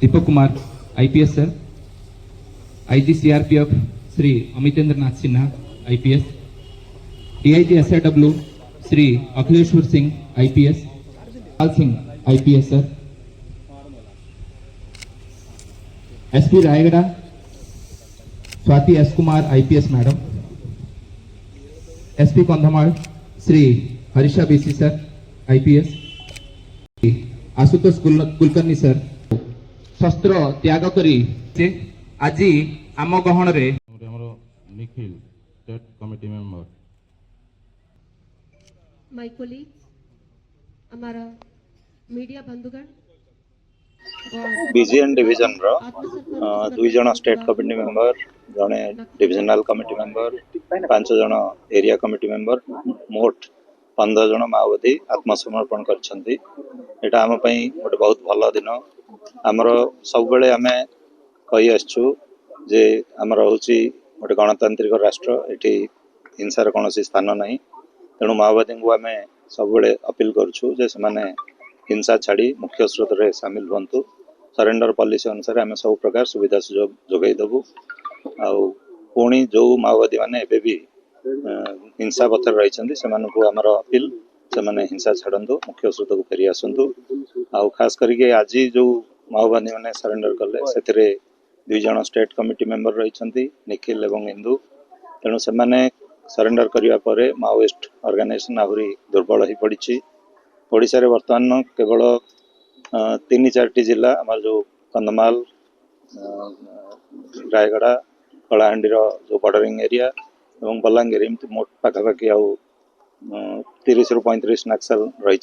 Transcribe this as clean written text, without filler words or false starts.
दीपक Kumar IPS sir, IG CRPF Shri Amitendra Nath Sinha IPS, DIG SRW Shri Akhileshwar Singh IPS, Lal Singh IPS sir, SP Raigarh Swati S Kumar IPS madam, SP Kandhamal Shri Harisha BC sir IPS, Ashutosh Kulkarni sir शस्त्र त्याग करी आज आम गहन रे Nikhil state committee member my colleagues हमारा मीडिया बंधुगण बीजीएन डिविजन रो दुई जन स्टेट कमिटी मेंबर जड़े डिविजनल कमिटी मेंबर 5 जन एरिया कमिटी मेंबर मोट 15 जन माओवादी आत्मसमर्पण करछंती। एटा हम पई गोटे बहुत भल दिन आमर सब बेले आमे कहि आछू जे आमर होची गोटे गणतांत्रिक राष्ट्र एठी हिंसार कौनसी स्थान नहीं। तेणु माओवादी को आमे सब बेले अपील करछू जे से हिंसा छाड़ी मुख्य स्रोत रे सामिल हुंतु। सरेंडर पॉलिसी अनुसार आम सब प्रकार सुविधा सुजोग जोगाई देबू। आउ पुणी जो माओवादी माने एबे भी हिंसा पथर रही से आमर अपील से हिंसा छाड़ू मुख्य स्रोत को फेरी आसतु। आउ खास करके आज जो माओवादी मैंने सरेंडर कले से दुई जन स्टेट कमिटी मेंबर रही निखिल एवं इंदु। तेणु से सरेंडर करने पर माओइस्ट ऑर्गेनाइजेशन आहरी दुर्बल हो पड़ी। ओडिशा रे वर्तमान केवल 3-4 जिला आम जो कंधमाल रायगढ़ कलाहांडी जो बॉर्डरिंग एरिया और बलांगीर मोट पाखापाखि 30 ରୁ 35 नक्सल रही।